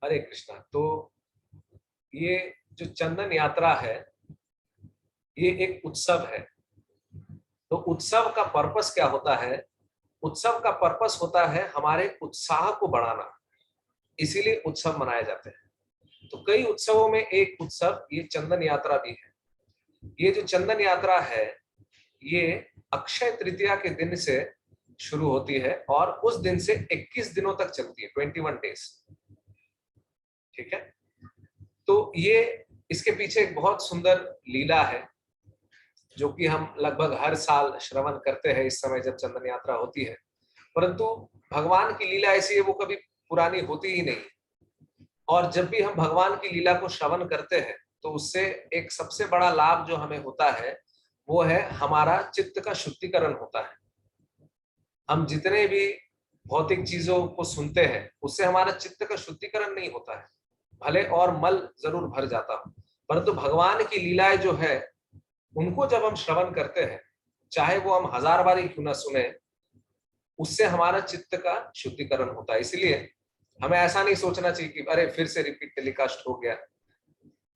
हरे कृष्णा। तो ये जो चंदन यात्रा है ये एक उत्सव है। तो उत्सव का पर्पस क्या होता है? उत्सव का पर्पस होता है हमारे उत्साह को बढ़ाना, इसीलिए उत्सव मनाए जाते हैं। तो कई उत्सवों में एक उत्सव ये चंदन यात्रा भी है। ये जो चंदन यात्रा है ये अक्षय तृतीया के दिन से शुरू होती है और उस दिन से 21 दिनों तक चलती है, 21 डेज। ठीक है। तो ये इसके पीछे एक बहुत सुंदर लीला है जो कि हम लगभग हर साल श्रवण करते हैं इस समय जब चंदन यात्रा होती है। परंतु भगवान की लीला ऐसी है, वो कभी पुरानी होती ही नहीं। और जब भी हम भगवान की लीला को श्रवण करते हैं तो उससे एक सबसे बड़ा लाभ जो हमें होता है वो है हमारा चित्त का शुद्धिकरण होता है। हम जितने भी भौतिक चीजों को सुनते हैं उससे हमारा चित्त का शुद्धिकरण नहीं होता है, भले और मल जरूर भर जाता हो, परंतु भगवान की लीलाएं जो है उनको जब हम श्रवण करते हैं, चाहे वो हम 1000 बार ही क्यों ना सुने, उससे हमारा चित्त का शुद्धिकरण होता है। इसलिए हमें ऐसा नहीं सोचना चाहिए कि अरे फिर से रिपीट टेलीकास्ट हो गया,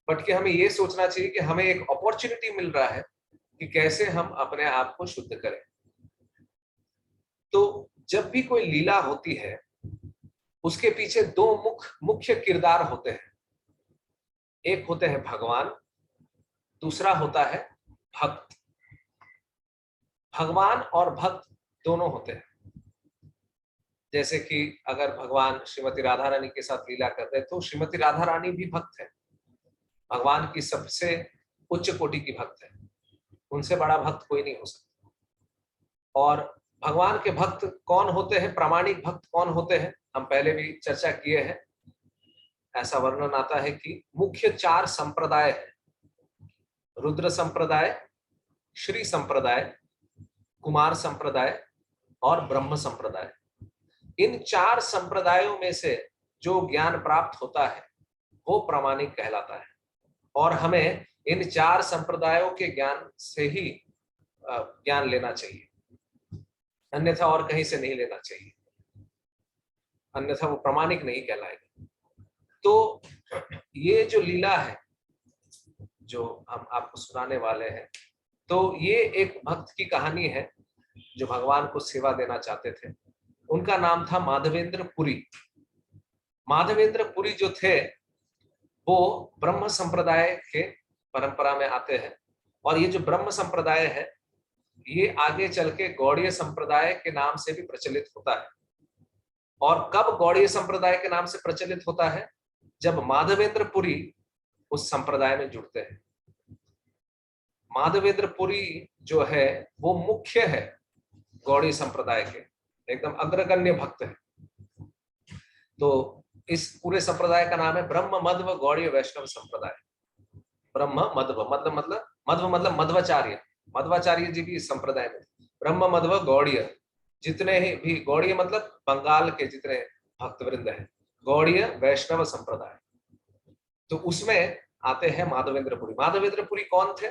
बट कि हमें ये सोचना चाहिए कि हमें एक अपॉर्चुनिटी मिल रहा है कि कैसे हम अपने आप को शुद्ध करें। तो जब भी कोई लीला होती है उसके पीछे दो मुख्य किरदार होते हैं। एक होते हैं भगवान, दूसरा होता है भक्त। भगवान और भक्त दोनों होते हैं। जैसे कि अगर भगवान श्रीमती राधा रानी के साथ लीला करते हैं तो श्रीमती राधा रानी भी भक्त है, भगवान की सबसे उच्च कोटि की भक्त है, उनसे बड़ा भक्त कोई नहीं हो सकता। और भगवान के भक्त कौन होते हैं, प्रामाणिक भक्त कौन होते हैं, हम पहले भी चर्चा किए हैं। ऐसा वर्णन आता है कि मुख्य 4 संप्रदाय है, रुद्र संप्रदाय, श्री संप्रदाय, कुमार संप्रदाय और ब्रह्म संप्रदाय। इन 4 संप्रदायों में से जो ज्ञान प्राप्त होता है वो प्रामाणिक कहलाता है और हमें इन 4 संप्रदायों के ज्ञान से ही ज्ञान लेना चाहिए, अन्यथा और कहीं से नहीं लेना चाहिए, अन्यथा वो प्रामाणिक नहीं कहलाएगा। तो ये जो लीला है जो हम आपको सुनाने वाले हैं, तो ये एक भक्त की कहानी है जो भगवान को सेवा देना चाहते थे। उनका नाम था माधवेंद्र पुरी। माधवेंद्र पुरी जो थे वो ब्रह्म संप्रदाय के परंपरा में आते हैं और ये जो ब्रह्म संप्रदाय है ये आगे चल के गौड़ीय संप्रदाय के नाम से भी प्रचलित होता है। और कब गौड़ीय संप्रदाय के नाम से प्रचलित होता है? जब माधवेंद्र पुरी उस संप्रदाय में जुड़ते हैं। माधवेंद्र पुरी जो है वो मुख्य है गौड़ी संप्रदाय के, एकदम अग्रगण्य भक्त है। तो इस पूरे संप्रदाय का नाम है ब्रह्म मध्व गौड़ीय वैष्णव संप्रदाय। ब्रह्म मध्व मतलब मध्वाचार्य, मध्वाचार्य जी भी इस संप्रदाय में। ब्रह्म मध्व गौड़ीय, जितने ही भी गौड़ीय मतलब बंगाल के जितने भक्तवृंद हैं, गौड़ीय वैष्णव संप्रदाय, तो उसमें आते हैं माधवेंद्र पुरी। माधवेंद्र पुरी कौन थे?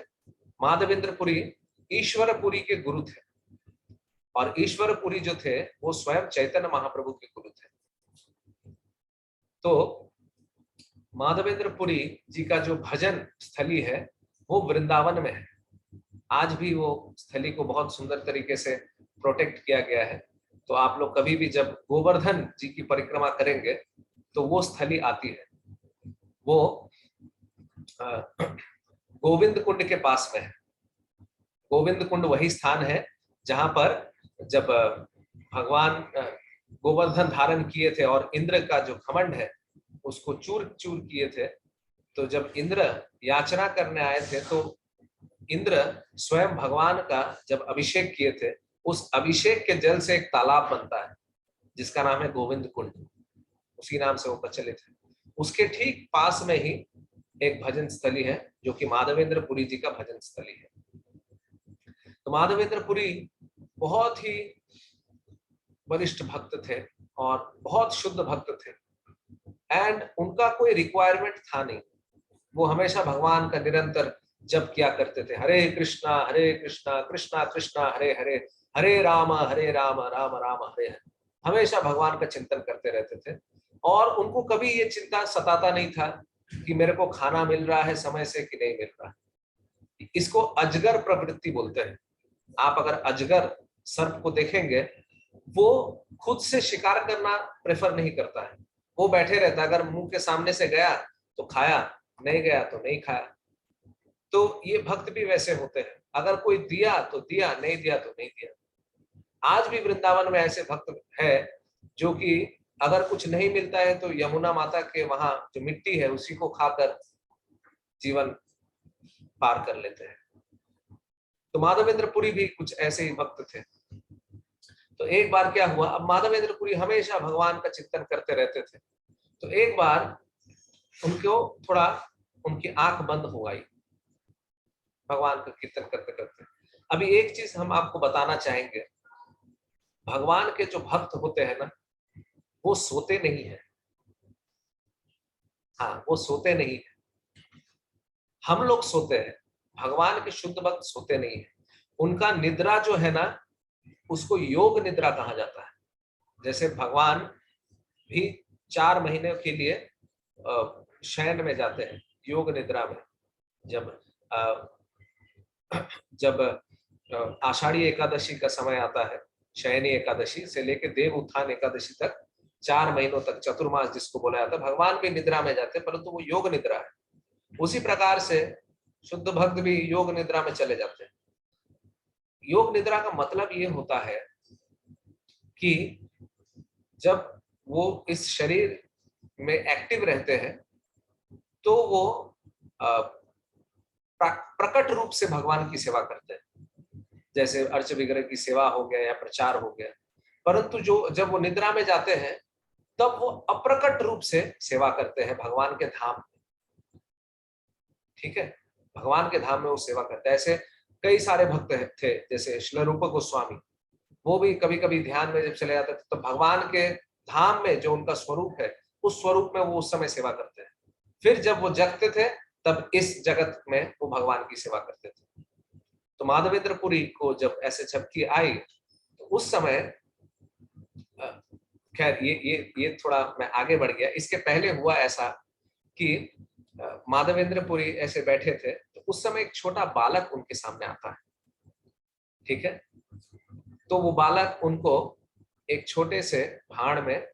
माधवेंद्र पुरी ईश्वर पुरी के गुरु थे और ईश्वर पुरी जो थे वो स्वयं चैतन्य महाप्रभु के गुरु थे। तो माधवेंद्र पुरी जी का जो भजन स्थली है वो वृंदावन में है। आज भी वो स्थली को बहुत सुंदर तरीके से प्रोटेक्ट किया गया है। तो आप लोग कभी भी जब गोवर्धन जी की परिक्रमा करेंगे तो वो स्थली आती है। वो गोविंद कुंड के पास में है। गोविंद कुंड वही स्थान है जहां पर जब भगवान गोवर्धन धारण किए थे और इंद्र का जो घमंड है उसको चूर चूर किए थे, तो जब इंद्र याचना करने आए थे तो इंद्र स्वयं भगवान का जब अभिषेक किए थे, उस अभिषेक के जल से एक तालाब बनता है जिसका नाम है गोविंद कुंड, उसी नाम से वो प्रचलित है। उसके ठीक पास में ही एक भजन स्थली है जो कि माधवेंद्र पुरी जी का भजन स्थली है। तो माधवेंद्र पुरी बहुत ही वरिष्ठ भक्त थे और बहुत शुद्ध भक्त थे एंड उनका कोई रिक्वायरमेंट था नहीं। वो हमेशा भगवान का निरंतर जप किया करते थे, हरे कृष्णा कृष्णा कृष्णा हरे हरे, हरे राम राम राम हरे हरे, हमेशा भगवान का चिंतन करते रहते थे। और उनको कभी ये चिंता सताता नहीं था कि मेरे को खाना मिल रहा है समय से कि नहीं मिल रहा है। इसको अजगर प्रवृत्ति बोलते हैं। आप अगर अजगर सर्प को देखेंगे, वो खुद से शिकार करना प्रेफर नहीं करता है, वो बैठे रहता है। अगर मुंह के सामने से गया तो खाया, नहीं गया तो नहीं खाया। तो ये भक्त भी वैसे होते हैं, अगर कोई दिया तो दिया, नहीं दिया तो नहीं दिया। आज भी वृंदावन में ऐसे भक्त है जो कि अगर कुछ नहीं मिलता है तो यमुना माता के वहां जो मिट्टी है उसी को खाकर जीवन पार कर लेते हैं। तो माधवेंद्रपुरी भी कुछ ऐसे ही भक्त थे। तो एक बार क्या हुआ, अब माधवेंद्रपुरी हमेशा भगवान का चिंतन करते रहते थे। तो एक बार उनको थोड़ा उनकी आंख बंद हो गई भगवान का कीर्तन करते करते। अभी एक चीज हम आपको बताना चाहेंगे, भगवान के जो भक्त होते हैं ना, वो सोते नहीं है। हाँ, वो सोते नहीं है। हम लोग सोते हैं, भगवान के शुद्ध भक्त सोते नहीं है। उनका निद्रा जो है ना, उसको योग निद्रा कहा जाता है। जैसे भगवान भी 4 महीने के लिए शयन में जाते हैं, योग निद्रा में। जब जब आषाढ़ी एकादशी का समय आता है, शयनी एकादशी से लेकर देव उत्थान एकादशी तक 4 महीनों तक चतुर्मास जिसको बोला जाता है, भगवान भी निद्रा में जाते हैं, परंतु वो योग निद्रा है। उसी प्रकार से शुद्ध भक्त भी योग निद्रा में चले जाते हैं। योग निद्रा का मतलब ये होता है कि जब वो इस शरीर में एक्टिव रहते हैं तो वो प्रकट रूप से भगवान की सेवा करते हैं, जैसे अर्च विग्रह की सेवा हो गया या प्रचार हो गया। परंतु जो जब वो निद्रा में जाते हैं तब वो अप्रकट रूप से सेवा करते हैं भगवान के धाम में। ठीक है, भगवान के धाम में वो सेवा करते हैं। ऐसे कई सारे भक्त थे, जैसे श्रील रूप गोस्वामी, वो भी कभी कभी ध्यान में जब चले जाते थे तो भगवान के धाम में जो उनका स्वरूप है उस स्वरूप में वो उस समय सेवा करते हैं। फिर जब वो जगते थे तब इस जगत में वो भगवान की सेवा करते थे। तो माधवेंद्रपुरी को जब ऐसे झपकी आई तो उस समय, खैर ये थोड़ा मैं आगे बढ़ गया। इसके पहले हुआ ऐसा कि माधवेंद्रपुरी ऐसे बैठे थे तो उस समय एक छोटा बालक उनके सामने आता है। ठीक है, तो वो बालक उनको एक छोटे से भांड में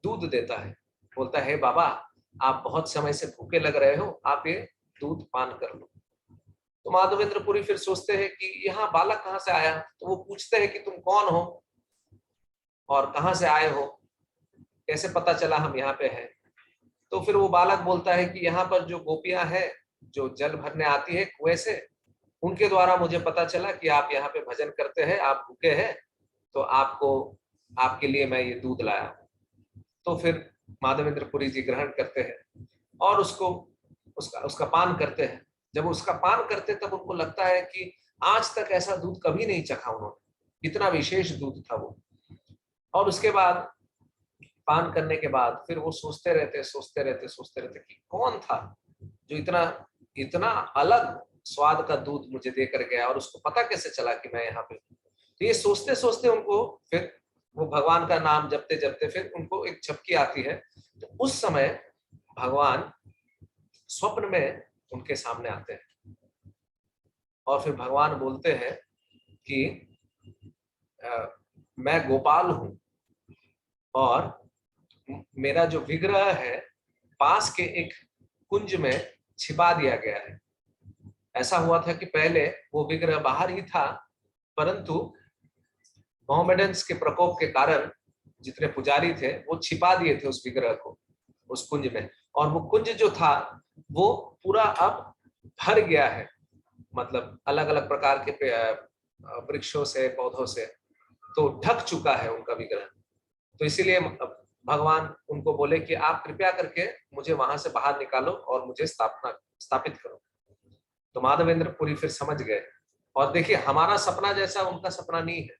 दूध देता है, बोलता है बाबा आप बहुत समय से भूखे लग रहे हो, आप ये दूध पान कर लो। तो माधवेंद्रपुरी फिर सोचते हैं कि यहाँ बालक कहाँ से आया। तो वो पूछते हैं कि तुम कौन हो और कहाँ से आए हो, कैसे पता चला हम यहाँ पे हैं। तो फिर वो बालक बोलता है कि यहाँ पर जो गोपियां हैं जो जल भरने आती है कुएं से, उनके द्वारा मुझे पता चला कि आप यहाँ पे भजन करते हैं, आप भूखे हैं, तो आपको आपके लिए मैं ये दूध लाया। तो फिर माधवेंद्रपुरी जी ग्रहण करते हैं और उसको उसका पान करते हैं। जब उसका पान करते तब उनको लगता है कि आज तक ऐसा दूध कभी नहीं चखा उन्होंने, इतना विशेष दूध था वो। और उसके बाद पान करने के बाद फिर वो सोचते रहते कि कौन था जो इतना इतना अलग स्वाद का दूध मुझे देकर गया और उसको पता कैसे चला कि मैं यहाँ पे। तो ये सोचते सोचते उनको फिर वो भगवान का नाम जपते जपते फिर उनको एक झपकी आती है। तो उस समय भगवान स्वप्न में उनके सामने आते हैं और फिर भगवान बोलते हैं कि मैं गोपाल हूं और मेरा जो विग्रह है पास के एक कुंज में छिपा दिया गया है। ऐसा हुआ था कि पहले वो विग्रह बाहर ही था, परंतु मोहम्मडन्स के प्रकोप के कारण जितने पुजारी थे वो छिपा दिए थे उस विग्रह को उस कुंज में। और वो कुंज जो था वो पूरा अब भर गया है, मतलब अलग अलग प्रकार के वृक्षों से पौधों से तो ढक चुका है उनका विग्रह। तो इसीलिए भगवान उनको बोले कि आप कृपया करके मुझे वहां से बाहर निकालो और मुझे स्थापित करो। तो माधवेंद्रपुरी फिर समझ गए। और देखिए हमारा सपना जैसा उनका सपना नहीं है।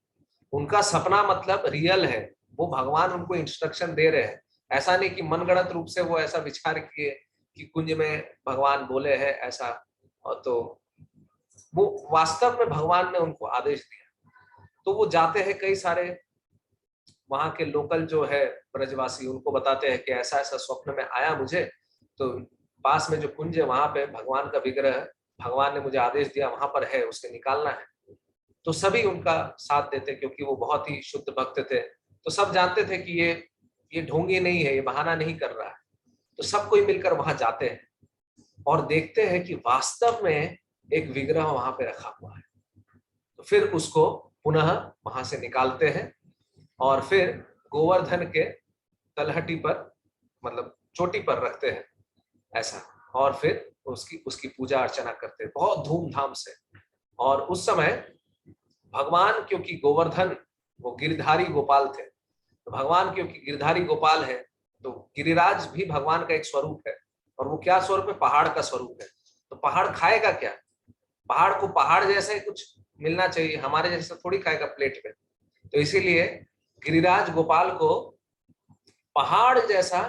उनका सपना मतलब रियल है, वो भगवान उनको इंस्ट्रक्शन दे रहे हैं। ऐसा नहीं कि मनगढ़ंत रूप से वो ऐसा विचार किए कि कुंज में भगवान बोले हैं ऐसा। और तो वो वास्तव में भगवान ने उनको आदेश दिया। तो वो जाते हैं, कई सारे वहां के लोकल जो है ब्रजवासी उनको बताते हैं कि ऐसा ऐसा स्वप्न में आया मुझे, तो पास में जो कुंज है वहां पे भगवान का विग्रह है, भगवान ने मुझे आदेश दिया वहां पर है, उसके निकालना है। तो सभी उनका साथ देते क्योंकि वो बहुत ही शुद्ध भक्त थे। तो सब जानते थे कि ये ढोंगी नहीं है, ये बहाना नहीं कर रहा है। तो सब कोई मिलकर वहां जाते हैं और देखते हैं कि वास्तव में एक विग्रह वहां पे रखा हुआ है। तो फिर उसको पुनः वहां से निकालते हैं और फिर गोवर्धन के तलहटी पर, मतलब चोटी पर रखते हैं ऐसा, और फिर उसकी उसकी पूजा अर्चना करते हैं बहुत धूमधाम से। और उस समय भगवान, क्योंकि गोवर्धन वो गिरधारी गोपाल थे, तो भगवान क्योंकि गिरधारी गोपाल है, तो गिरिराज भी भगवान का एक स्वरूप है। और वो क्या स्वरूप है? पहाड़ का स्वरूप है। तो पहाड़ खाएगा क्या? पहाड़ को पहाड़ जैसा ही कुछ मिलना चाहिए, हमारे जैसा थोड़ी खाएगा प्लेट में। तो इसीलिए गिरिराज गोपाल को पहाड़ जैसा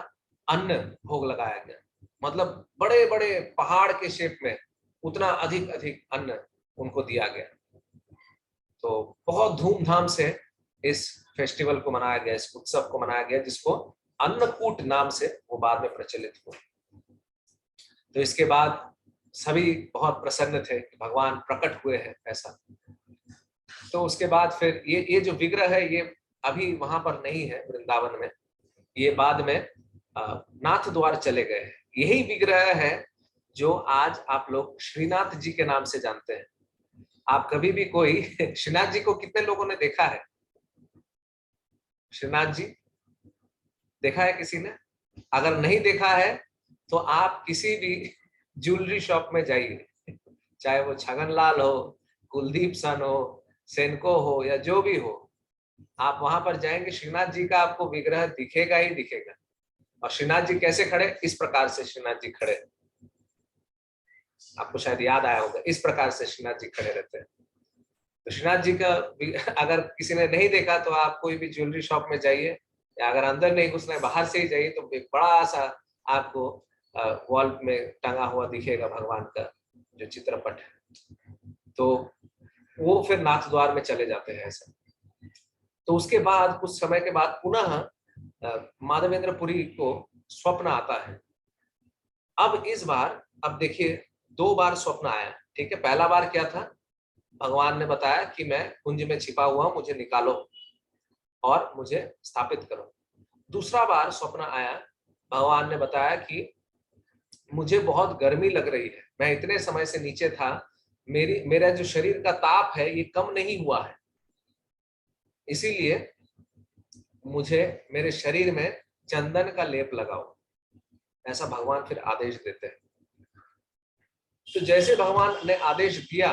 अन्न भोग लगाया गया, मतलब बड़े बड़े पहाड़ के शेप में उतना अधिक अधिक अन्न उनको दिया गया। तो बहुत धूमधाम से इस फेस्टिवल को मनाया गया, इस उत्सव को मनाया गया, जिसको अन्नकूट नाम से वो बाद में प्रचलित हुआ। तो इसके बाद सभी बहुत प्रसन्न थे कि भगवान प्रकट हुए हैं ऐसा। तो उसके बाद फिर ये जो विग्रह है ये अभी वहां पर नहीं है वृंदावन में, ये बाद में नाथ द्वार चले गए हैं। यही विग्रह है जो आज आप लोग श्रीनाथ जी के नाम से जानते हैं। आप कभी भी कोई श्रीनाथ जी को कितने लोगों ने देखा है? श्रीनाथ जी देखा है किसी ने? अगर नहीं देखा है तो आप किसी भी ज्वेलरी शॉप में जाइए, चाहे वो छगनलाल हो, कुलदीप सन हो, सेनको हो, या जो भी हो, आप वहां पर जाएंगे श्रीनाथ जी का आपको विग्रह दिखेगा ही दिखेगा। और श्रीनाथ जी कैसे खड़े? इस प्रकार से श्रीनाथ जी खड़े, आपको शायद याद आया होगा, इस प्रकार से श्रीनाथ जी खड़े रहते हैं। तो श्रीनाथ जी का अगर किसी ने नहीं देखा तो आप कोई भी ज्वेलरी शॉप में जाइए, या अगर अंदर नहीं घुसना है बाहर से ही जाइए, तो एक बड़ा सा आपको वॉल में टंगा हुआ दिखेगा भगवान का जो चित्रपट है। तो वो फिर नाथ द्वार में चले जाते हैं ऐसा। तो उसके बाद कुछ समय के बाद पुनः माधवेंद्र पुरी को स्वप्न आता है। अब इस बार, अब देखिए, 2 बार स्वप्न आया, ठीक है। पहला बार क्या था? भगवान ने बताया कि मैं कुंज में छिपा हुआ हूं, मुझे निकालो और मुझे स्थापित करो। दूसरा बार स्वप्न आया, भगवान ने बताया कि मुझे बहुत गर्मी लग रही है, मैं इतने समय से नीचे था, मेरा जो शरीर का ताप है ये कम नहीं हुआ है, इसीलिए मुझे मेरे शरीर में चंदन का लेप लगाओ, ऐसा भगवान फिर आदेश देते हैं। तो जैसे भगवान ने आदेश दिया,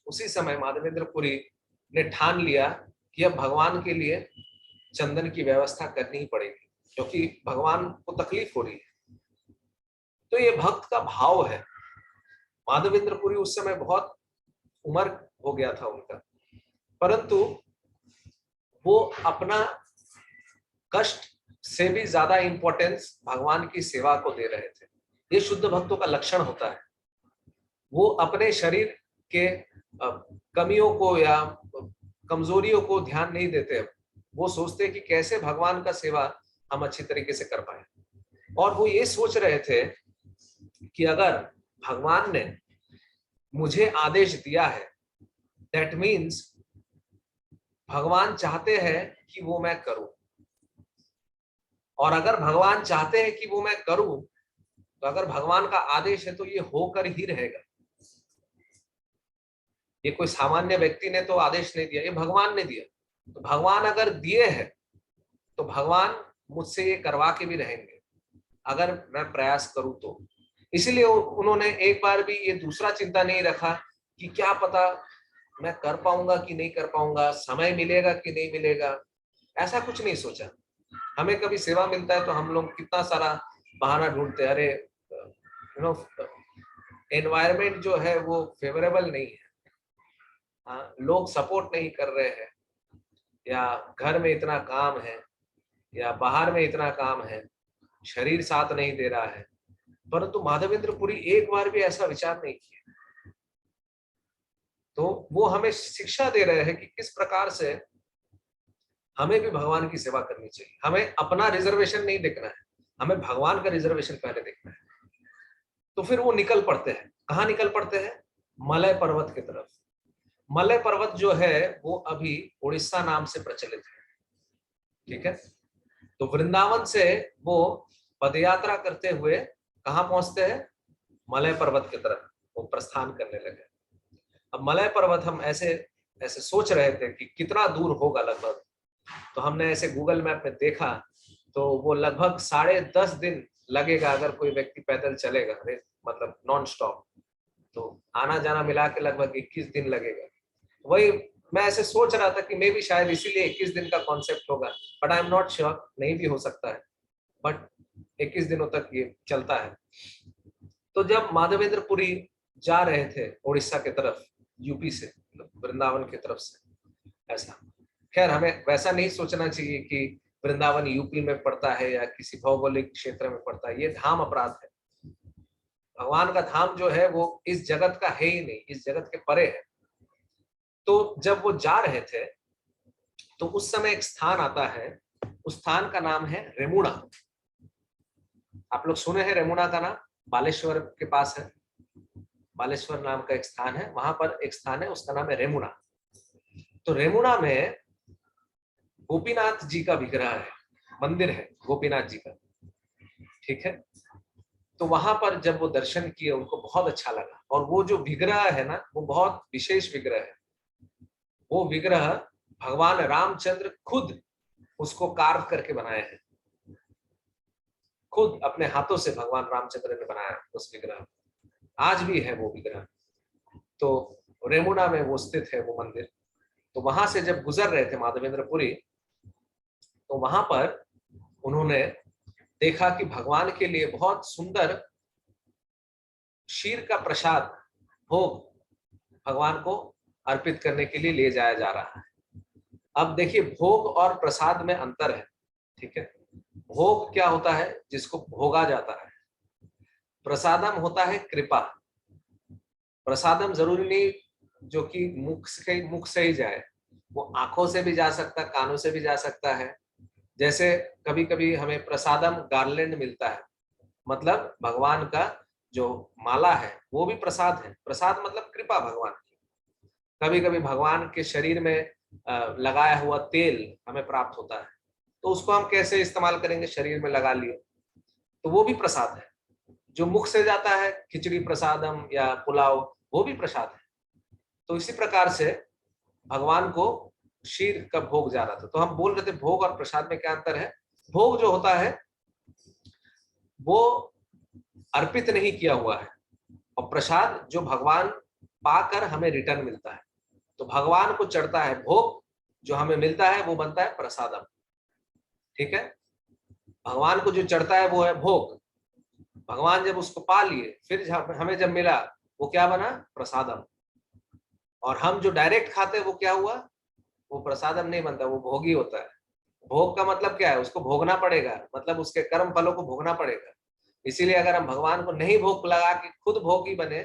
उसी समय माधवेंद्र पुरी ने ठान लिया कि अब भगवान के लिए चंदन की व्यवस्था करनी ही पड़ेगी, क्योंकि भगवान को तकलीफ हो रही है। तो ये भक्त का भाव है। माधवेंद्र पुरी उस समय बहुत उम्र हो गया था उनका, परंतु वो अपना कष्ट से भी ज्यादा इंपॉर्टेंस भगवान की सेवा को दे रहे थे। ये शुद्ध भक्तों का लक्षण होता है। वो अपने शरीर के कमियों को या कमजोरियों को ध्यान नहीं देते, वो सोचते कि कैसे भगवान का सेवा हम अच्छी तरीके से कर पाए। और वो ये सोच रहे थे कि अगर भगवान ने मुझे आदेश दिया है, दैट मीन्स भगवान चाहते हैं कि वो मैं करूं, और अगर भगवान चाहते हैं कि वो मैं करूं, तो अगर भगवान का आदेश है तो ये होकर ही रहेगा। ये कोई सामान्य व्यक्ति ने तो आदेश नहीं दिया, ये भगवान ने दिया। तो भगवान अगर दिए हैं तो भगवान मुझसे ये करवा के भी रहेंगे अगर मैं प्रयास करूं तो। इसीलिए उन्होंने एक बार भी ये दूसरा चिंता नहीं रखा कि क्या पता मैं कर पाऊंगा कि नहीं कर पाऊंगा, समय मिलेगा कि नहीं मिलेगा, ऐसा कुछ नहीं सोचा। हमें कभी सेवा मिलता है तो हम लोग कितना सारा बहाना ढूंढते हैं, अरे एनवायरमेंट जो है वो फेवरेबल नहीं है, लोग सपोर्ट नहीं कर रहे हैं, या घर में इतना काम है, या बाहर में इतना काम है, शरीर साथ नहीं दे रहा है। परंतु माधवेंद्र पुरी एक बार भी ऐसा विचार नहीं किया। तो वो हमें शिक्षा दे रहे हैं कि किस प्रकार से हमें भी भगवान की सेवा करनी चाहिए। हमें अपना रिजर्वेशन नहीं देखना है, हमें भगवान का रिजर्वेशन पहले देखना है। तो फिर वो निकल पड़ते हैं। कहाँ निकल पड़ते हैं? मलय पर्वत की तरफ। मलय पर्वत जो है वो अभी उड़ीसा नाम से प्रचलित है, ठीक है। तो वृंदावन से वो पदयात्रा करते हुए कहाँ पहुंचते हैं? मलय पर्वत की तरफ वो प्रस्थान करने लगे। अब मलय पर्वत हम ऐसे ऐसे सोच रहे थे कि कितना दूर होगा लगभग, तो हमने ऐसे गूगल मैप में देखा तो वो लगभग 10.5 दिन लगेगा अगर कोई व्यक्ति पैदल चलेगा, मतलब नॉन स्टॉप। तो आना जाना मिला के लगभग 21 दिन लगेगा। वही मैं ऐसे सोच रहा था कि मे भी शायद इसीलिए 21 दिन का कॉन्सेप्ट होगा, but I am not sure, नहीं भी हो सकता है, बट 21 दिनों तक ये चलता है। तो जब माधवेंद्र पुरी जा रहे थे उड़ीसा की तरफ, यूपी से, वृंदावन की तरफ से, ऐसा, खैर हमें वैसा नहीं सोचना चाहिए कि वृंदावन यूपी में पड़ता है या किसी भौगोलिक क्षेत्र में पड़ता है, ये धाम अपराध है। भगवान का धाम जो है वो इस जगत का है ही नहीं, इस जगत के परे है। तो जब वो जा रहे थे तो उस समय एक स्थान आता है, उस स्थान का नाम है रेमुणा। आप लोग सुने हैं रेमुणा का नाम? बालेश्वर के पास है, बालेश्वर नाम का एक स्थान है, वहां पर एक स्थान है उसका नाम है रेमुणा। तो रेमुणा में गोपीनाथ जी का विग्रह है, मंदिर है गोपीनाथ जी का, ठीक है। तो वहां पर जब वो दर्शन किए उनको बहुत अच्छा लगा, और वो जो विग्रह है ना वो बहुत विशेष विग्रह है। वो विग्रह भगवान रामचंद्र खुद उसको कार्व करके बनाए हैं, खुद अपने हाथों से भगवान रामचंद्र ने बनाया उस विग्रह। आज भी है वो विग्रह। तो रेमुणा में वो स्थित है वो मंदिर। तो वहां से जब गुजर रहे थे माधवेंद्र पुरी, तो वहां पर उन्होंने देखा कि भगवान के लिए बहुत सुंदर क्षीर का प्रसाद भोग भगवान को अर्पित करने के लिए ले जाया जा रहा है। अब देखिए, भोग और प्रसाद में अंतर है, ठीक है। भोग क्या होता है? जिसको भोगा जाता है। प्रसादम होता है कृपा। प्रसादम जरूरी नहीं जो कि मुख से ही जाए, वो आंखों से भी जा सकता है, कानों से भी जा सकता है। जैसे कभी कभी हमें प्रसादम गार्लैंड मिलता है, मतलब भगवान का जो माला है वो भी प्रसाद है। प्रसाद मतलब कृपा भगवान की। कभी कभी भगवान के शरीर में लगाया हुआ तेल हमें प्राप्त होता है, तो उसको हम कैसे इस्तेमाल करेंगे? शरीर में लगा लिए, तो वो भी प्रसाद है। जो मुख से जाता है, खिचड़ी प्रसादम या पुलाव, वो भी प्रसाद है। तो इसी प्रकार से भगवान को क्षीर का भोग जा रहा था। तो हम बोल रहे थे भोग और प्रसाद में क्या अंतर है। भोग जो होता है वो अर्पित नहीं किया हुआ है, और प्रसाद जो भगवान पाकर हमें रिटर्न मिलता है। तो भगवान को चढ़ता है भोग, जो हमें मिलता है वो बनता है प्रसादम, ठीक है। भगवान को जो चढ़ता है वो है भोग। भगवान जब उसको पा लिए, फिर हमें जब मिला वो क्या बना? प्रसादम। और हम जो डायरेक्ट खाते हैं वो क्या हुआ? वो प्रसादम नहीं बनता, वो भोग ही होता है। भोग का मतलब क्या है? उसको भोगना पड़ेगा, मतलब उसके कर्म फलों को भोगना पड़ेगा। इसीलिए अगर हम भगवान को नहीं भोग लगा के खुद भोगी बने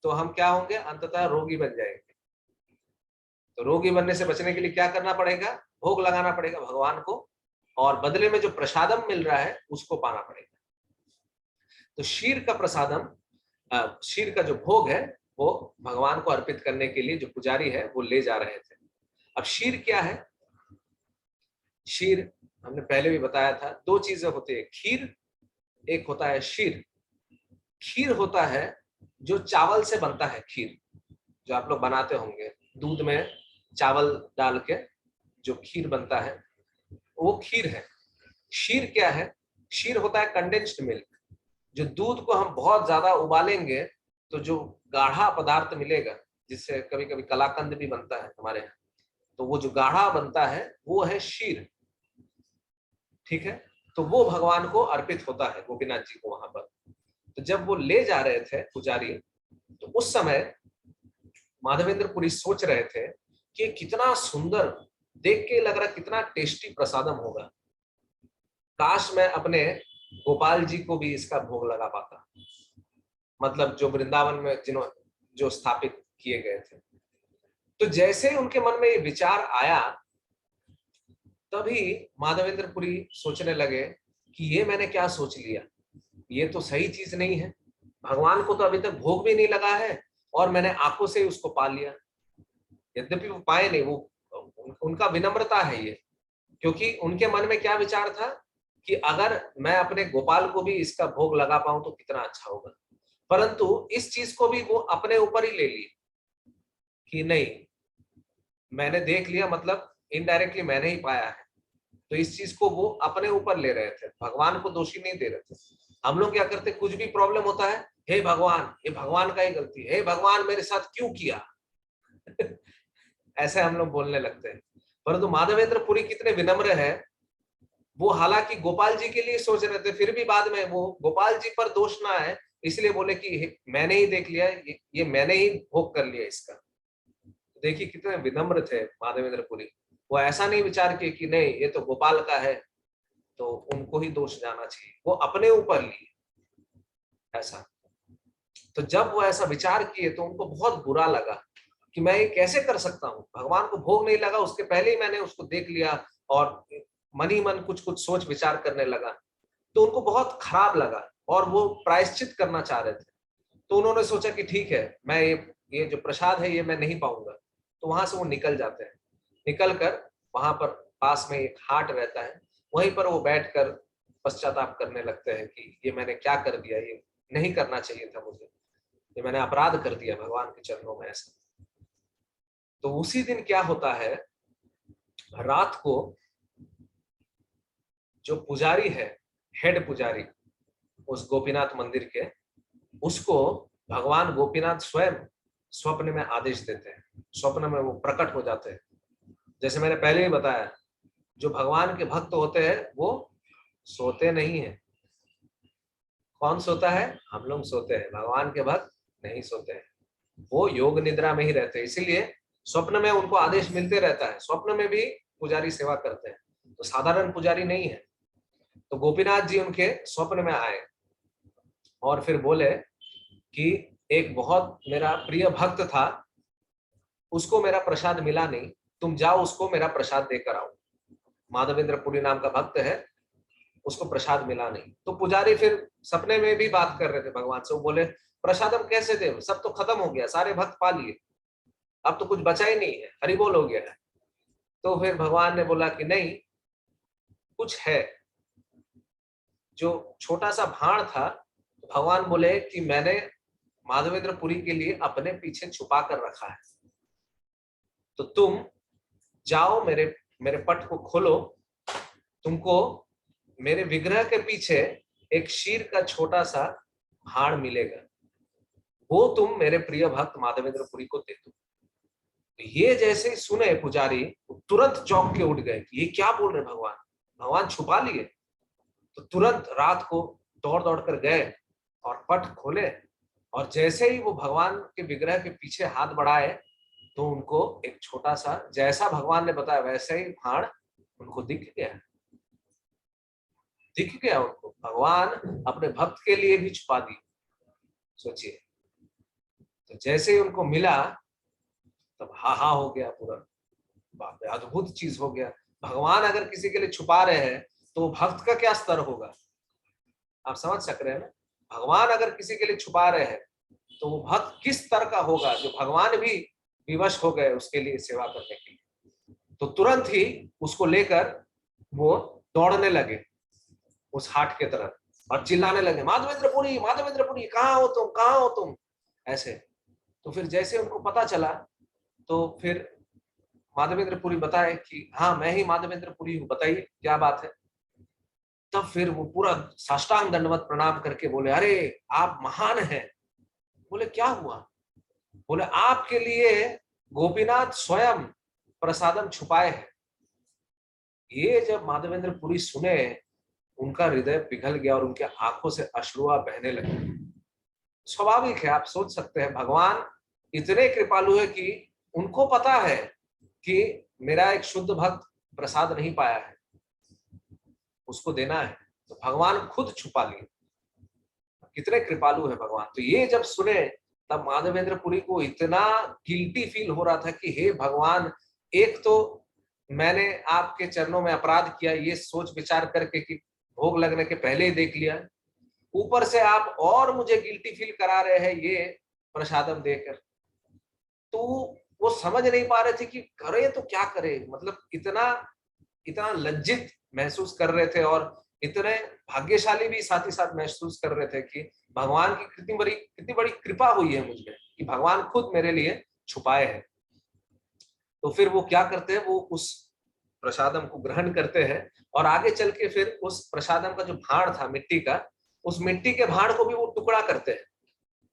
तो हम क्या होंगे? अंततः रोगी बन जाएंगे। तो रोगी बनने से बचने के लिए क्या करना पड़ेगा? भोग लगाना पड़ेगा भगवान को, और बदले में जो प्रसादम मिल रहा है उसको पाना पड़ेगा। तो शीर का प्रसादम, शीर का जो भोग है वो भगवान को अर्पित करने के लिए जो पुजारी है वो ले जा रहे थे। अब शीर क्या है? शीर हमने पहले भी बताया था, दो चीजें होती है, खीर, एक होता है शीर। खीर होता है जो चावल से बनता है, खीर जो आप लोग बनाते होंगे, दूध में चावल डाल के जो खीर बनता है वो खीर है। शीर क्या है? शीर होता है कंडेंस्ड मिल्क। जो दूध को हम बहुत ज्यादा उबालेंगे तो जो गाढ़ा पदार्थ मिलेगा, जिससे कभी कभी कलाकंद भी बनता है हमारे यहाँ, तो वो जो गाढ़ा बनता है वो है शीर, ठीक है। तो वो भगवान को अर्पित होता है, गोपीनाथ जी को वहां पर। तो जब वो ले जा रहे थे पुजारी, तो उस समय माधवेंद्र पुरी सोच रहे थे कि कितना सुंदर, देख के लग रहा कितना टेस्टी प्रसादम होगा, काश मैं अपने गोपाल जी को भी इसका भोग लगा पाता, मतलब जो वृंदावन में जो स्थापित किए गए थे। तो जैसे उनके मन में ये विचार आया, तभी माधवेंद्रपुरी सोचने लगे कि ये मैंने क्या सोच लिया, ये तो सही चीज नहीं है। भगवान को तो अभी तक भोग भी नहीं लगा है और मैंने आंखों से ही उसको पा लिया। यद्यपि वो पाए नहीं, वो उनका विनम्रता है ये, क्योंकि उनके मन में क्या विचार था कि अगर मैं अपने गोपाल को भी इसका भोग लगा पाऊं तो कितना अच्छा होगा। परंतु इस चीज को भी वो अपने ऊपर ही ले लिए कि नहीं, मैंने देख लिया, मतलब इनडायरेक्टली मैंने ही पाया है। तो इस चीज को वो अपने ऊपर ले रहे थे, भगवान को दोषी नहीं दे रहे थे। हम लोग क्या करते, कुछ भी प्रॉब्लम होता है, हे भगवान, ये भगवान का ही गलती है, हे भगवान मेरे साथ क्यों किया ऐसे हम लोग बोलने लगते हैं। परंतु माधवेंद्र पुरी कितने विनम्र है, वो हालांकि गोपाल जी के लिए सोच रहे थे, फिर भी बाद में वो गोपाल जी पर दोष ना है इसलिए बोले कि मैंने ही देख लिया, ये मैंने ही भोग कर लिया इसका। देखिए कितने विनम्र थे माधवेंद्र पुरी। वो ऐसा नहीं विचार किए कि नहीं ये तो गोपाल का है तो उनको ही दोष जाना चाहिए, वो अपने ऊपर लिए ऐसा। तो जब वो ऐसा विचार किए तो उनको बहुत बुरा लगा कि मैं ये कैसे कर सकता हूँ, भगवान को भोग नहीं लगा, उसके पहले ही मैंने उसको देख लिया, और मन ही मन कुछ कुछ सोच विचार करने लगा। तो उनको बहुत खराब लगा और वो प्रायश्चित करना चाह रहे थे। तो उन्होंने सोचा कि ठीक है, मैं ये जो प्रसाद है ये मैं नहीं पाऊंगा। तो वहां से वो निकल जाते हैं, निकल कर वहां पर पास में एक हाट रहता है, वहीं पर वो बैठकर पश्चाताप करने लगते हैं कि ये मैंने क्या कर दिया, ये नहीं करना चाहिए था मुझे, ये मैंने अपराध कर दिया भगवान के चरणों में ऐसा। तो उसी दिन क्या होता है, रात को जो पुजारी है, हेड पुजारी उस गोपीनाथ मंदिर के, उसको भगवान गोपीनाथ स्वयं स्वप्न में आदेश देते हैं, स्वप्न में वो प्रकट हो जाते हैं। जैसे मैंने पहले ही बताया, जो भगवान के भक्त होते हैं वो सोते नहीं है। कौन सोता है? हम लोग सोते हैं, भगवान के भक्त नहीं सोते हैं, वो योग निद्रा में ही रहते हैं। इसीलिए स्वप्न में उनको आदेश मिलते रहता है, स्वप्न में भी पुजारी सेवा करते हैं, तो साधारण पुजारी नहीं है। तो गोपीनाथ जी उनके स्वप्न में आए और फिर बोले कि एक बहुत मेरा प्रिय भक्त था, उसको मेरा प्रसाद मिला नहीं, तुम जाओ उसको मेरा प्रसाद देकर आओ। माधवेंद्र पुरी नाम का भक्त है, उसको प्रसाद मिला नहीं। तो पुजारी फिर सपने में भी बात कर रहे थे भगवान से, वो बोले प्रसाद हम कैसे दे, सब तो खत्म हो गया, सारे भक्त पा लिए, अब तो कुछ बचा ही नहीं है, हरिबोल हो गया है। तो फिर भगवान ने बोला कि नहीं, कुछ है, जो छोटा सा भाण था, भगवान बोले कि मैंने माधवेंद्र पुरी के लिए अपने पीछे छुपा कर रखा है, तो तुम जाओ, मेरे मेरे पट को खोलो, तुमको मेरे विग्रह के पीछे एक शीर का छोटा सा भाण मिलेगा, वो तुम मेरे प्रिय भक्त माधवेंद्र पुरी को दे दो। ये जैसे ही सुने पुजारी, तुरंत चौंक के उठ गए कि ये क्या बोल रहे भगवान, भगवान छुपा लिए। तो तुरंत रात को दौड़ दौड़ कर गए और पट खोले, और जैसे ही वो भगवान के विग्रह के पीछे हाथ बढ़ाए तो उनको एक छोटा सा, जैसा भगवान ने बताया वैसे ही भाण उनको दिख गया, दिख गया उनको। भगवान अपने भक्त के लिए भी छुपा दी, सोचिए। तो जैसे ही उनको मिला तब हा हा हो गया पूरा, बाप रे, अद्भुत चीज हो गया। भगवान अगर किसी के लिए छुपा रहे हैं तो भक्त का क्या स्तर होगा, आप समझ सक रहे हैं ना। भगवान अगर किसी के लिए छुपा रहे हैं तो वो भक्त किस स्तर का होगा, जो भगवान भी विवश हो गए उसके लिए सेवा करने के लिए। तो तुरंत ही उसको लेकर वो दौड़ने लगे उस हाट के तरफ और चिल्लाने लगे, माधवेंद्र पुरी कहाँ हो तुम, कहाँ हो तुम, ऐसे। तो फिर जैसे उनको पता चला तो फिर माधवेंद्र पुरी बताए कि हाँ मैं ही माधवेंद्र पुरी हूँ, बताइए क्या बात है। तब फिर वो पूरा साष्टांग दंडवत प्रणाम करके बोले, अरे आप महान हैं। बोले क्या हुआ? बोले आपके लिए गोपीनाथ स्वयं प्रसादम छुपाए हैं। ये जब माधवेंद्र पुरी सुने, उनका हृदय पिघल गया और उनके आंखों से अश्रुआ बहने लगे। स्वाभाविक है, आप सोच सकते हैं, भगवान इतने कृपालु है कि उनको पता है कि मेरा एक शुद्ध भक्त प्रसाद नहीं पाया है, उसको देना है, तो भगवान खुद छुपा लिए। कितने कृपालु है भगवान। तो ये जब सुने तब माधवेंद्र पुरी को इतना गिल्टी फील हो रहा था कि हे भगवान, एक तो मैंने आपके चरणों में अपराध किया, ये सोच विचार करके कि भोग लगने के पहले ही देख लिया, ऊपर से आप और मुझे गिल्टी फील करा रहे हैं ये प्रसादम देकर। तो वो समझ नहीं पा रहे थे कि करे तो क्या करे, मतलब इतना इतना लज्जित महसूस कर रहे थे और इतने भाग्यशाली भी साथ ही साथ महसूस कर रहे थे कि भगवान की कितनी बड़ी कृपा हुई है मुझ में कि भगवान खुद मेरे लिए छुपाए हैं। तो फिर वो क्या करते हैं, वो उस प्रसादम को ग्रहण करते हैं और आगे चल के फिर उस प्रसादम का जो भाड़ था मिट्टी का, उस मिट्टी के भाड़ को भी वो टुकड़ा करते हैं।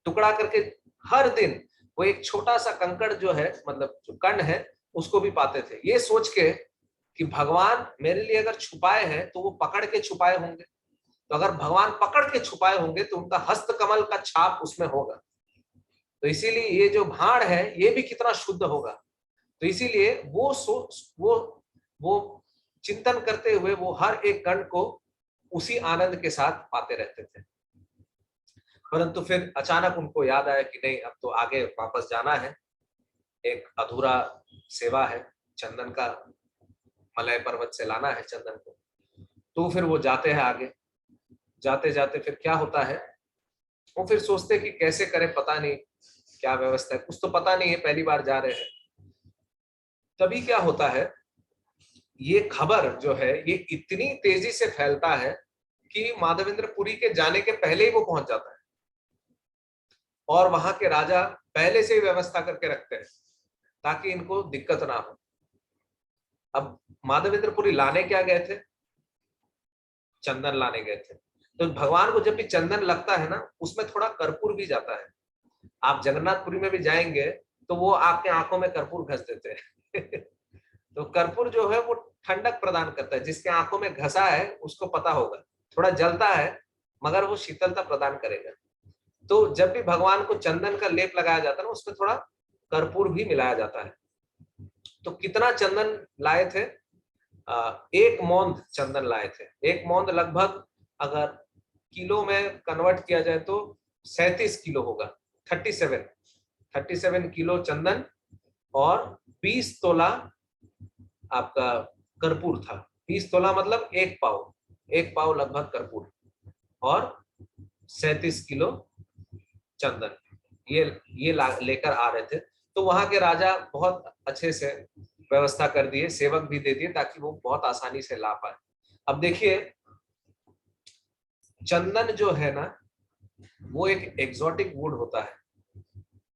टुकड़ा करके हर दिन वो एक छोटा सा कंकड़ जो है, मतलब जो कण है, उसको भी पाते थे, ये सोच के कि भगवान मेरे लिए अगर छुपाए हैं तो वो पकड़ के छुपाए होंगे, तो अगर भगवान पकड़ के छुपाए होंगे तो उनका हस्त कमल का छाप उसमें होगा, तो इसीलिए ये जो भाड़ है ये भी कितना शुद्ध होगा। तो इसीलिए वो चिंतन करते हुए वो हर एक कण को उसी आनंद के साथ पाते रहते थे। परंतु फिर अचानक उनको याद आया कि नहीं, अब तो आगे वापस जाना है, एक अधूरा सेवा है, चंदन का मलय पर्वत से लाना है चंदन को। तो फिर वो जाते हैं आगे, जाते जाते फिर क्या होता है, वो फिर सोचते कि कैसे करें, पता नहीं क्या व्यवस्था है, कुछ तो पता नहीं है, पहली बार जा रहे हैं। तभी क्या होता है, ये खबर जो है ये इतनी तेजी से फैलता है कि माधवेंद्र पुरी के जाने के पहले ही वो पहुंच जाता है और वहां के राजा पहले से ही व्यवस्था करके रखते हैं ताकि इनको दिक्कत ना हो। अब माधवेंद्र पुरी लाने क्या गए थे, चंदन लाने गए थे। तो भगवान को जब भी चंदन लगता है ना, उसमें थोड़ा कर्पूर भी जाता है। आप जगन्नाथपुरी में भी जाएंगे तो वो आपके आंखों में कर्पूर घस देते हैं तो कर्पूर जो है वो ठंडक प्रदान करता है, जिसके आंखों में घसा है उसको पता होगा, थोड़ा जलता है मगर वो शीतलता प्रदान करेगा। तो जब भी भगवान को चंदन का लेप लगाया जाता है ना, उसमें थोड़ा कर्पूर भी मिलाया जाता है। तो कितना चंदन लाए थे, एक मौंद चंदन लाए थे। एक मौंद लगभग अगर किलो में कन्वर्ट किया जाए तो 37 किलो होगा, 37 किलो चंदन और 20 तोला आपका कर्पूर था। 20 तोला मतलब एक पाव लगभग कर्पूर और 37 किलो चंदन, ये लेकर आ रहे थे। तो वहां के राजा बहुत अच्छे से व्यवस्था कर दिए, सेवक भी दे दिए ताकि वो बहुत आसानी से ला पाए। अब देखिए, चंदन जो है ना वो एक एक्सोटिक वुड होता है,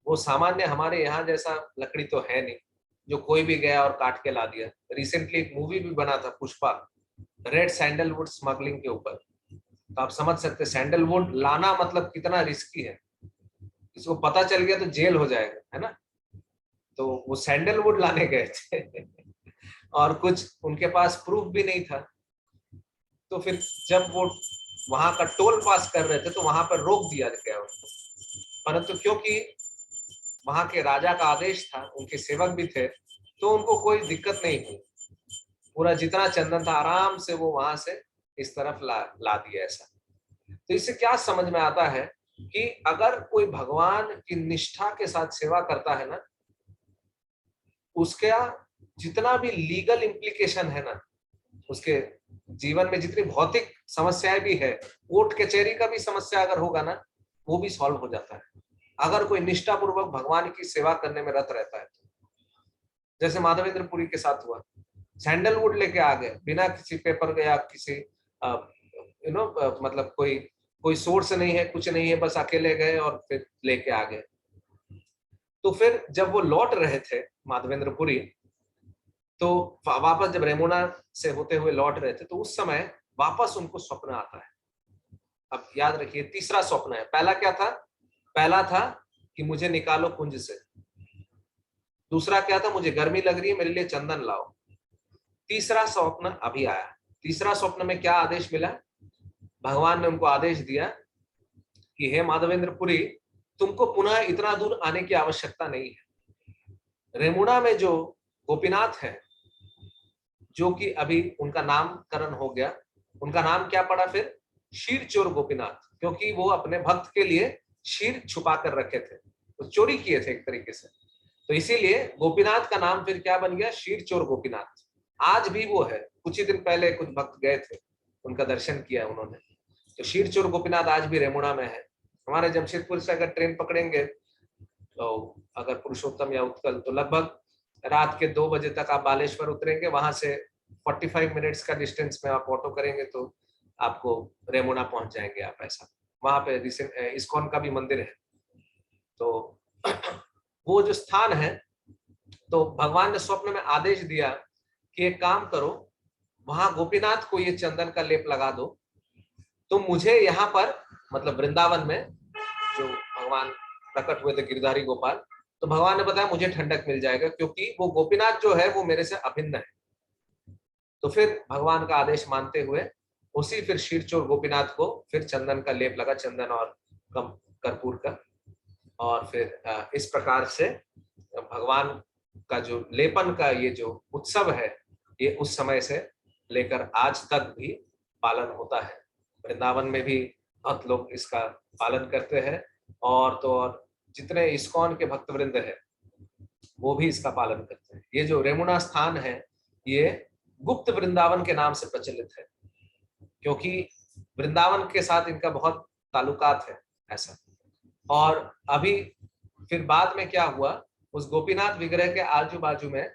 वो सामान्य हमारे यहाँ जैसा लकड़ी तो है नहीं जो कोई भी गया और काट के ला दिया। रिसेंटली एक मूवी भी बना था पुष्पा, रेड सैंडलवुड स्मगलिंग के ऊपर। तो आप समझ सकते सैंडलवुड लाना मतलब कितना रिस्की है, इसको पता चल गया तो जेल हो जाएगा, है ना। तो वो सैंडलवुड लाने गए थे और कुछ उनके पास प्रूफ भी नहीं था। तो फिर जब वो वहां का टोल पास कर रहे थे तो वहां पर रोक दिया गया उनको, परंतु क्योंकि वहां के राजा का आदेश था, उनके सेवक भी थे, तो उनको कोई दिक्कत नहीं हुई। पूरा जितना चंदन था आराम से वो वहां से इस तरफ ला दिया ऐसा। तो इससे क्या समझ में आता है कि अगर कोई भगवान की निष्ठा के साथ सेवा करता है ना, उसका जितना भी लीगल इम्प्लीकेशन है ना, उसके जीवन में जितनी भौतिक समस्याएं भी है, कोर्ट कचहरी का भी समस्या अगर होगा ना, वो भी सॉल्व हो जाता है अगर कोई निष्ठापूर्वक भगवान की सेवा करने में रत रहता है। जैसे माधवेंद्र पुरी के साथ हुआ, सैंडलवुड लेके आ गए बिना किसी पेपर या किसी मतलब कोई सोर्स नहीं है, कुछ नहीं है, बस अकेले गए और फिर लेके आ गए। तो फिर जब वो लौट रहे थे माधवेंद्रपुरी, तो वापस जब रेमुना से होते हुए लौट रहे थे तो उस समय वापस उनको स्वप्न आता है। अब याद रखिए, तीसरा स्वप्न है। पहला क्या था, पहला था कि मुझे निकालो कुंज से। दूसरा क्या था, मुझे गर्मी लग रही है, मेरे लिए चंदन लाओ। तीसरा स्वप्न अभी आया। तीसरा स्वप्न में क्या आदेश मिला, भगवान ने उनको आदेश दिया कि हे माधवेंद्रपुरी, तुमको पुनः इतना दूर आने की आवश्यकता नहीं है। रेमुणा में जो गोपीनाथ है, जो कि अभी उनका नामकरण हो गया, उनका नाम क्या पड़ा फिर, शीर चोर गोपीनाथ, क्योंकि वो अपने भक्त के लिए शीर छुपा कर रखे थे, तो चोरी किए थे एक तरीके से। तो इसीलिए गोपीनाथ का नाम फिर क्या बन गया, शीर चोर गोपीनाथ। आज भी वो है। कुछ ही दिन पहले कुछ भक्त गए थे, उनका दर्शन किया उन्होंने। तो शीरचोर गोपीनाथ आज भी रेमुणा में है। हमारे जमशेदपुर से अगर ट्रेन पकड़ेंगे तो अगर पुरुषोत्तम या उत्कल, तो लगभग रात के 2 बजे तक आप बालेश्वर उतरेंगे। वहां से 45 मिनट्स का डिस्टेंस में आप ऑटो करेंगे तो आपको रेमुणा पहुंच जाएंगे आप। ऐसा वहां पे रिसेंट इस्कॉन का भी मंदिर है। तो वो जो स्थान है, तो भगवान ने स्वप्न में आदेश दिया कि एक काम करो, वहां गोपीनाथ को ये चंदन का लेप लगा दो, तो मुझे यहाँ पर, मतलब वृंदावन में जो भगवान प्रकट हुए थे गिरधारी गोपाल, तो भगवान ने बताया मुझे ठंडक मिल जाएगा, क्योंकि वो गोपीनाथ जो है वो मेरे से अभिन्न है। तो फिर भगवान का आदेश मानते हुए उसी फिर शीरचोर गोपीनाथ को फिर चंदन का लेप लगा, चंदन और कम कर्पूर का। और फिर इस प्रकार से भगवान का जो लेपन का ये जो उत्सव है, ये उस समय से लेकर आज तक भी पालन होता है। वृंदावन में भी भक्त लोग इसका पालन करते हैं, और तो और जितने इस्कॉन के भक्तवृंद है वो भी इसका पालन करते हैं। ये जो रेमुणा स्थान है, ये गुप्त वृंदावन के नाम से प्रचलित है, क्योंकि वृंदावन के साथ इनका बहुत ताल्लुकात है ऐसा। और अभी फिर बाद में क्या हुआ, उस गोपीनाथ विग्रह के आजू बाजू में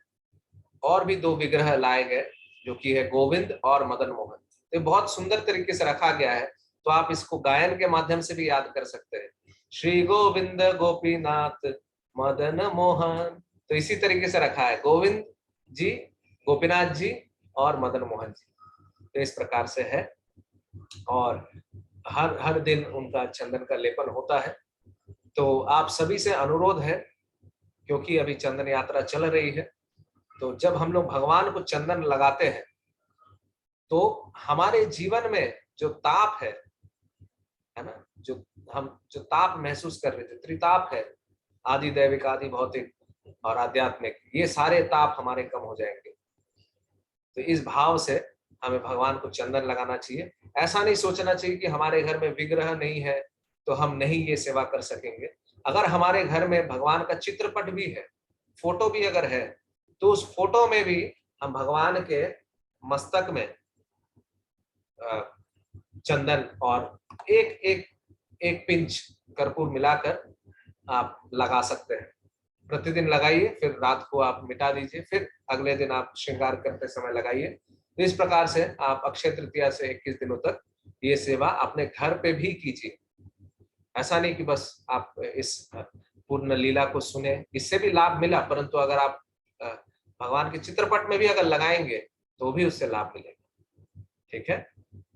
और भी 2 विग्रह लाए गए, जो कि है गोविंद और मदन मोहन। तो बहुत सुंदर तरीके से रखा गया है, तो आप इसको गायन के माध्यम से भी याद कर सकते हैं, श्री गोविंद गोपीनाथ मदन मोहन। तो इसी तरीके से रखा है, गोविंद जी, गोपीनाथ जी और मदन मोहन जी। तो इस प्रकार से है, और हर हर दिन उनका चंदन का लेपन होता है। तो आप सभी से अनुरोध है, क्योंकि अभी चंदन यात्रा चल रही है, तो जब हम लोग भगवान को चंदन लगाते हैं तो हमारे जीवन में जो ताप है ना, जो हम जो ताप महसूस कर रहे थे, त्रिताप है, आदि दैविक, आदि भौतिक और आध्यात्मिक, ये सारे ताप हमारे कम हो जाएंगे। तो इस भाव से हमें भगवान को चंदन लगाना चाहिए। ऐसा नहीं सोचना चाहिए कि हमारे घर में विग्रह नहीं है तो हम नहीं ये सेवा कर सकेंगे। अगर हमारे घर में भगवान का चित्रपट भी है, फोटो भी अगर है, तो उस फोटो में भी हम भगवान के मस्तक में चंदन और एक एक एक पिंच कर्पूर मिलाकर आप लगा सकते हैं। प्रतिदिन लगाइए, फिर रात को आप मिटा दीजिए, फिर अगले दिन आप श्रृंगार करते समय लगाइए। तो इस प्रकार से आप अक्षय तृतीया से 21 दिनों तक ये सेवा अपने घर पे भी कीजिए। ऐसा नहीं कि बस आप इस पूर्ण लीला को सुने, इससे भी लाभ मिला, परंतु अगर आप भगवान के चित्रपट में भी अगर लगाएंगे तो भी उससे लाभ मिलेगा। ठीक है।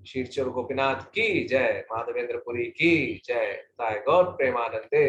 शीरचोर गोपीनाथ की जय, माधवेंद्रपुरी की जय, गौर प्रेमानंदे।